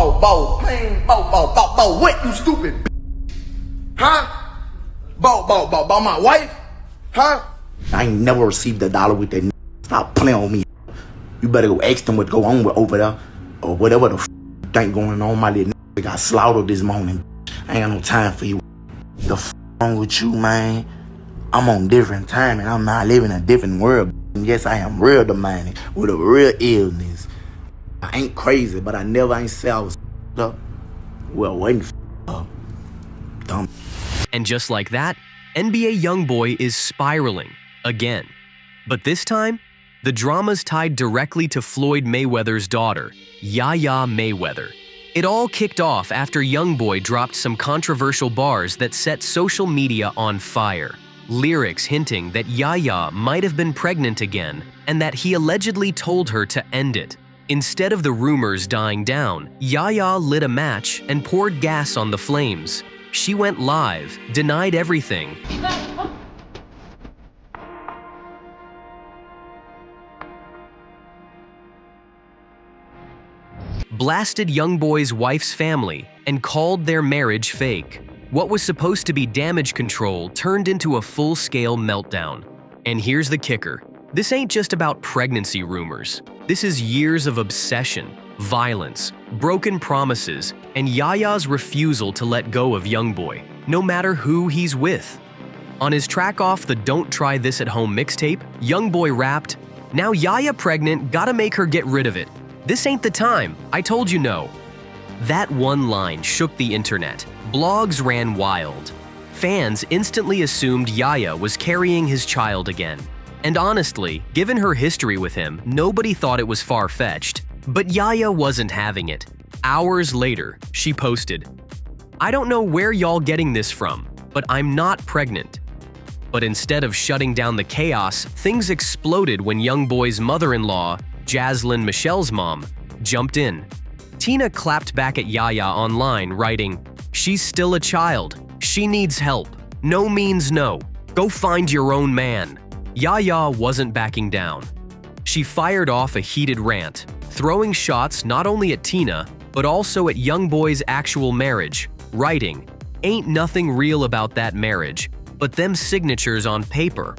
Bow, what, you stupid bitch? Huh? Bow, my wife? Huh? I ain't never received $1 with that. Stop playing on me. You better go ask them what go on with over there, or whatever the thing going on. My little got slaughtered this morning. I ain't got no time for you. The wrong with you, man? I'm on different time, and I'm not living a different world. And yes, I am real demanding with a real illness. I ain't crazy, but I never ain't say I was up. Well, wasn't up. Dumb. And just like that, NBA YoungBoy is spiraling again. But this time, the drama's tied directly to Floyd Mayweather's daughter, Yaya Mayweather. It all kicked off after YoungBoy dropped some controversial bars that set social media on fire. Lyrics hinting that Yaya might have been pregnant again and that he allegedly told her to end it. Instead of the rumors dying down, Yaya lit a match and poured gas on the flames. She went live, denied everything, blasted YoungBoy's wife's family, and called their marriage fake. What was supposed to be damage control turned into a full-scale meltdown. And here's the kicker. This ain't just about pregnancy rumors. This is years of obsession, violence, broken promises, and Yaya's refusal to let go of YoungBoy, no matter who he's with. On his track off the Don't Try This at Home mixtape, YoungBoy rapped, "Now Yaya pregnant, gotta make her get rid of it. This ain't the time, I told you no." That one line shook the internet. Blogs ran wild. Fans instantly assumed Yaya was carrying his child again. And honestly, given her history with him, nobody thought it was far-fetched. But Yaya wasn't having it. Hours later, she posted, "I don't know where y'all getting this from, but I'm not pregnant." But instead of shutting down the chaos, things exploded when YoungBoy's mother-in-law, Jaslyn Michelle's mom, jumped in. Tina clapped back at Yaya online, writing, "She's still a child. She needs help. No means no. Go find your own man." Yaya wasn't backing down. She fired off a heated rant, throwing shots not only at Tina, but also at YoungBoy's actual marriage, writing, "Ain't nothing real about that marriage, but them signatures on paper."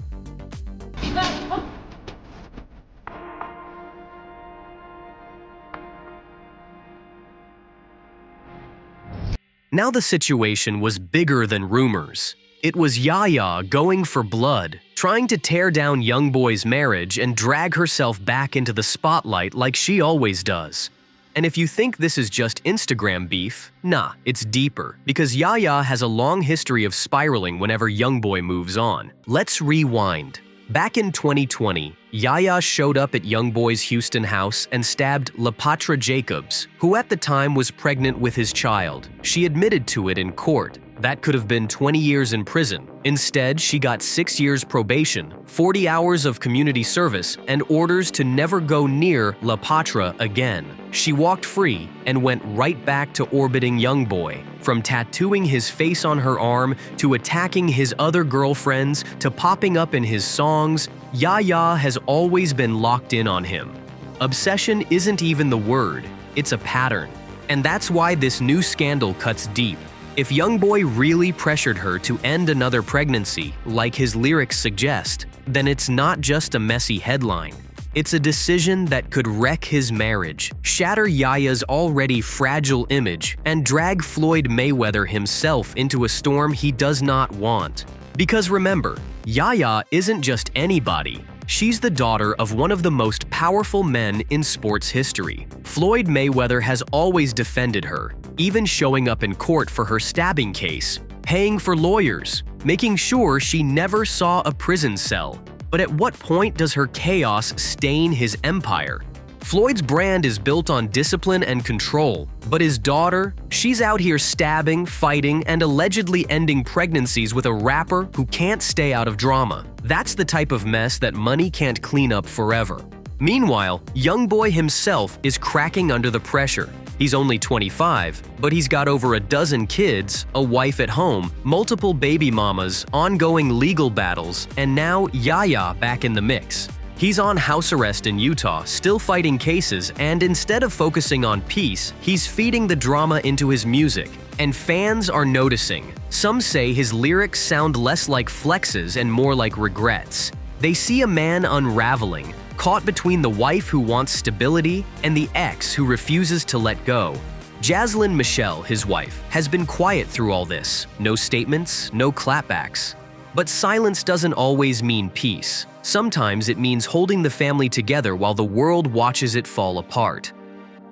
Now the situation was bigger than rumors. It was Yaya going for blood, trying to tear down YoungBoy's marriage and drag herself back into the spotlight like she always does. And if you think this is just Instagram beef, nah, it's deeper, because Yaya has a long history of spiraling whenever YoungBoy moves on. Let's rewind. Back in 2020, Yaya showed up at YoungBoy's Houston house and stabbed LaPatra Jacobs, who at the time was pregnant with his child. She admitted to it in court. That could have been 20 years in prison. Instead, she got 6 years probation, 40 hours of community service, and orders to never go near LaPatra again. She walked free and went right back to orbiting YoungBoy. From tattooing his face on her arm, to attacking his other girlfriends, to popping up in his songs, Yaya has always been locked in on him. Obsession isn't even the word, it's a pattern. And that's why this new scandal cuts deep. If YoungBoy really pressured her to end another pregnancy, like his lyrics suggest, then it's not just a messy headline. It's a decision that could wreck his marriage, shatter Yaya's already fragile image, and drag Floyd Mayweather himself into a storm he does not want. Because remember, Yaya isn't just anybody. She's the daughter of one of the most powerful men in sports history. Floyd Mayweather has always defended her, even showing up in court for her stabbing case, paying for lawyers, making sure she never saw a prison cell. But at what point does her chaos stain his empire? Floyd's brand is built on discipline and control, but his daughter, she's out here stabbing, fighting, and allegedly ending pregnancies with a rapper who can't stay out of drama. That's the type of mess that money can't clean up forever. Meanwhile, YoungBoy himself is cracking under the pressure. He's only 25, but he's got over a dozen kids, a wife at home, multiple baby mamas, ongoing legal battles, and now Yaya back in the mix. He's on house arrest in Utah, still fighting cases, and instead of focusing on peace, he's feeding the drama into his music. And fans are noticing. Some say his lyrics sound less like flexes and more like regrets. They see a man unraveling, caught between the wife who wants stability and the ex who refuses to let go. Jaslyn Michelle, his wife, has been quiet through all this. No statements, no clapbacks. But silence doesn't always mean peace. Sometimes it means holding the family together while the world watches it fall apart.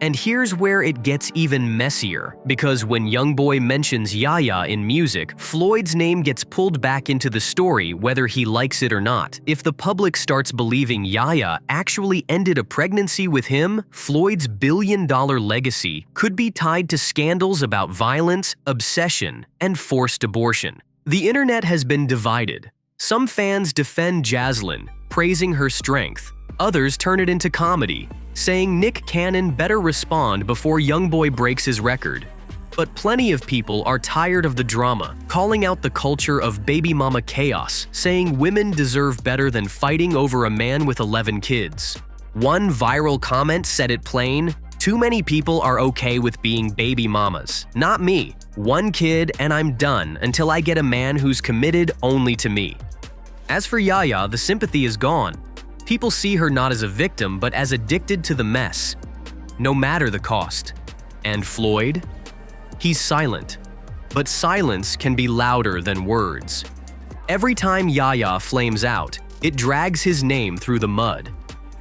And here's where it gets even messier, because when YoungBoy mentions Yaya in music, Floyd's name gets pulled back into the story whether he likes it or not. If the public starts believing Yaya actually ended a pregnancy with him, Floyd's billion-dollar legacy could be tied to scandals about violence, obsession, and forced abortion. The internet has been divided. Some fans defend Jaslyn, praising her strength. Others turn it into comedy, saying Nick Cannon better respond before YoungBoy breaks his record. But plenty of people are tired of the drama, calling out the culture of baby mama chaos, saying women deserve better than fighting over a man with 11 kids. One viral comment said it plain: "Too many people are okay with being baby mamas. Not me. One kid and I'm done until I get a man who's committed only to me." As for Yaya, the sympathy is gone. People see her not as a victim, but as addicted to the mess, no matter the cost. And Floyd? He's silent. But silence can be louder than words. Every time Yaya flames out, it drags his name through the mud.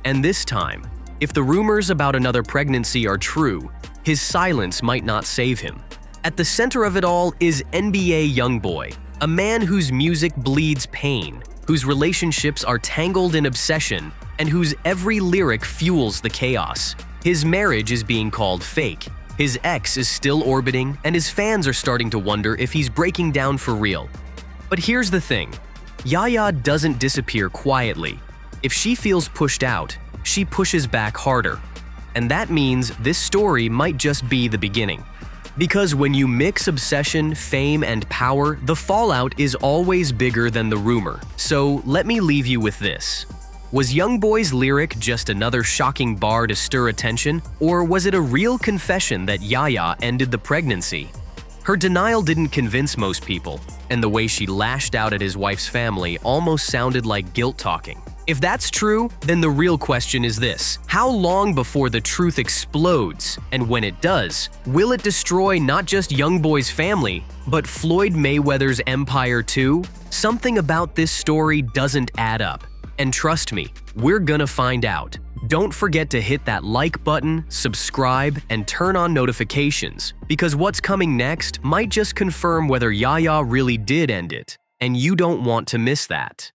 And this time, if the rumors about another pregnancy are true, his silence might not save him. At the center of it all is NBA YoungBoy, a man whose music bleeds pain, whose relationships are tangled in obsession, and whose every lyric fuels the chaos. His marriage is being called fake. His ex is still orbiting, and his fans are starting to wonder if he's breaking down for real. But here's the thing. Yaya doesn't disappear quietly. If she feels pushed out, she pushes back harder. And that means this story might just be the beginning. Because when you mix obsession, fame, and power, the fallout is always bigger than the rumor. So let me leave you with this. Was YoungBoy's lyric just another shocking bar to stir attention, or was it a real confession that Yaya ended the pregnancy? Her denial didn't convince most people, and the way she lashed out at his wife's family almost sounded like guilt talking. If that's true, then the real question is this: how long before the truth explodes? And when it does, will it destroy not just YoungBoy's family, but Floyd Mayweather's empire too? Something about this story doesn't add up. And trust me, we're gonna find out. Don't forget to hit that like button, subscribe, and turn on notifications, because what's coming next might just confirm whether Yaya really did end it, and you don't want to miss that.